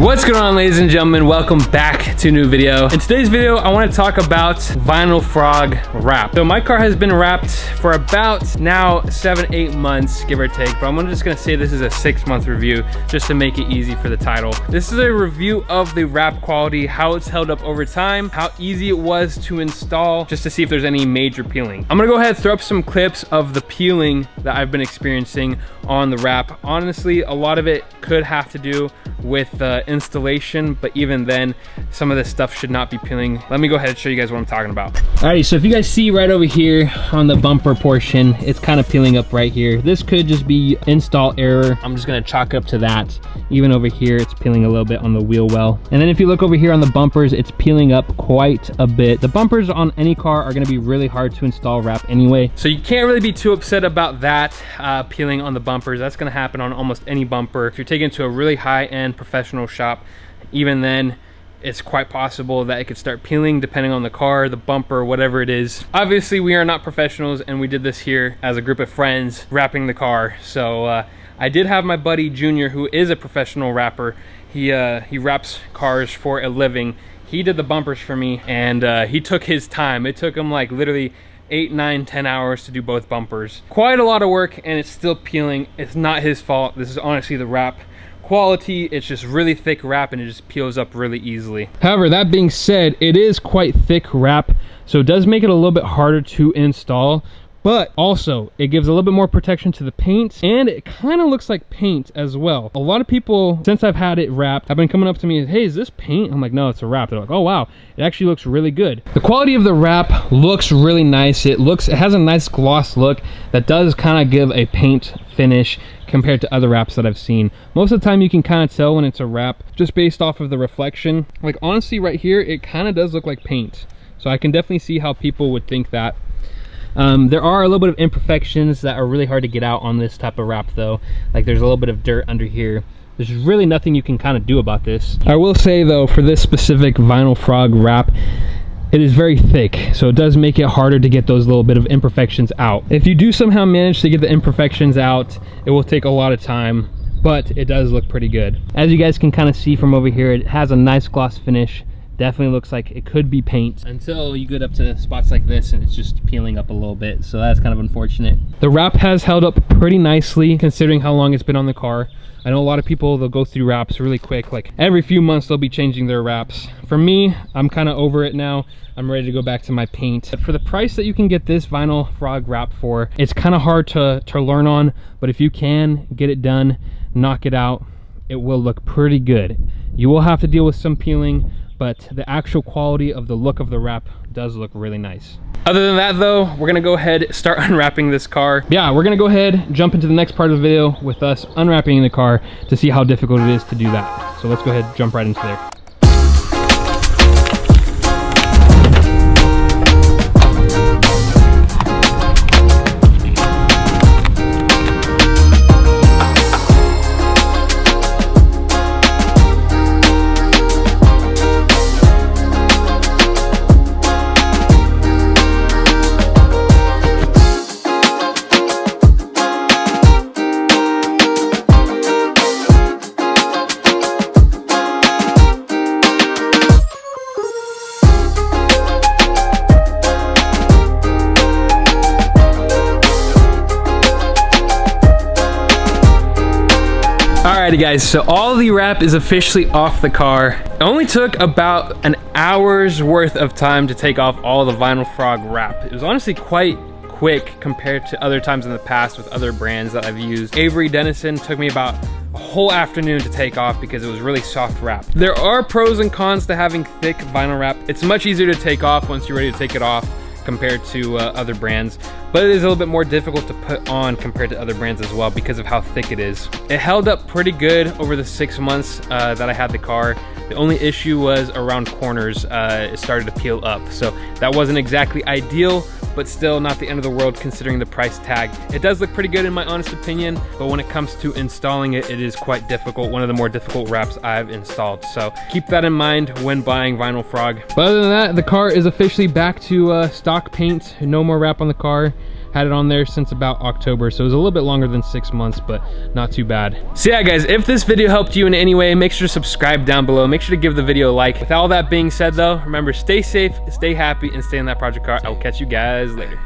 What's going on, ladies and gentlemen? Welcome back to a new video. In today's video, I want to talk about VinylFrog wrap. So my car has been wrapped for about now 7-8 months, give or take, but I'm just gonna say this is a 6-month review just to make it easy for the title. This is a review of the wrap quality, how it's held up over time, how easy it was to install, just to see if there's any major peeling. I'm gonna go ahead and throw up some clips of the peeling that I've been experiencing on the wrap. Honestly, a lot of it could have to do with installation, but even then, some of this stuff should not be peeling. Let me go ahead and show you guys what I'm talking about. Alrighty, so if you guys see right over here on the bumper portion, it's kind of peeling up right here. This could just be install error. I'm just gonna chalk up to that. Even over here, it's peeling a little bit on the wheel well. And then if you look over here on the bumpers, it's peeling up quite a bit. The bumpers on any car are gonna be really hard to install wrap anyway. So you can't really be too upset about that peeling on the bumpers. That's gonna happen on almost any bumper. If you're taking it to a really high-end professional shop, even then, it's quite possible that it could start peeling depending on the car, the bumper, whatever it is. Obviously, we are not professionals, and we did this here as a group of friends wrapping the car. So I did have my buddy Junior, who is a professional wrapper. He wraps cars for a living. He did the bumpers for me, and he took his time. It took him like literally 8, 9, 10 hours to do both bumpers. Quite a lot of work, and it's still peeling. It's not his fault. This is honestly the wrap quality. It's just really thick wrap, and it just peels up really easily. However, that being said, it is quite thick wrap, so it does make it a little bit harder to install, but also it gives a little bit more protection to the paint, and it kind of looks like paint as well. A lot of people, since I've had it wrapped, have been coming up to me, hey, is this paint? I'm like, no, it's a wrap. They're like, oh wow, it actually looks really good. The quality of the wrap looks really nice. It has a nice gloss look that does kind of give a paint finish compared to other wraps that I've seen. Most of the time you can kind of tell when it's a wrap just based off of the reflection. Like honestly, right here, it kind of does look like paint. So I can definitely see how people would think that. There are a little bit of imperfections that are really hard to get out on this type of wrap though. Like there's a little bit of dirt under here. There's really nothing you can kind of do about this. I will say though, for this specific VinylFrog wrap, it is very thick, so it does make it harder to get those little bit of imperfections out. If you do somehow manage to get the imperfections out, it will take a lot of time, but it does look pretty good. As you guys can kind of see from over here, it has a nice gloss finish. Definitely looks like it could be paint until you get up to spots like this and it's just peeling up a little bit, so that's kind of unfortunate. The wrap has held up pretty nicely considering how long it's been on the car. I know a lot of people, they'll go through wraps really quick, like every few months they'll be changing their wraps. For me, I'm kind of over it now. I'm ready to go back to my paint. But for the price that you can get this VinylFrog wrap for, it's kind of hard to learn on, but if you can get it done, knock it out, it will look pretty good. You will have to deal with some peeling, but the actual quality of the look of the wrap does look really nice. Other than that though, we're gonna go ahead and start unwrapping this car. Yeah, we're gonna go ahead, jump into the next part of the video with us unwrapping the car to see how difficult it is to do that. So let's go ahead, jump right into there. Alrighty guys, so all the wrap is officially off the car. It only took about an hour's worth of time to take off all the VinylFrog wrap. It was honestly quite quick compared to other times in the past with other brands that I've used. Avery Dennison took me about a whole afternoon to take off because it was really soft wrap. There are pros and cons to having thick vinyl wrap. It's much easier to take off once you're ready to take it off compared to other brands, but it is a little bit more difficult to put on compared to other brands as well because of how thick it is. It held up pretty good over the 6 months that I had the car. The only issue was around corners. It started to peel up, so that wasn't exactly ideal, but still not the end of the world considering the price tag. It does look pretty good in my honest opinion, but when it comes to installing it, it is quite difficult. One of the more difficult wraps I've installed, so keep that in mind when buying VinylFrog. But other than that, the car is officially back to stock paint. No more wrap on the car. Had it on there since about October, so it was a little bit longer than 6 months, but not too bad. So yeah, guys, if this video helped you in any way, make sure to subscribe down below. Make sure to give the video a like. With all that being said though, remember, stay safe, stay happy, and stay in that project car. I will catch you guys later.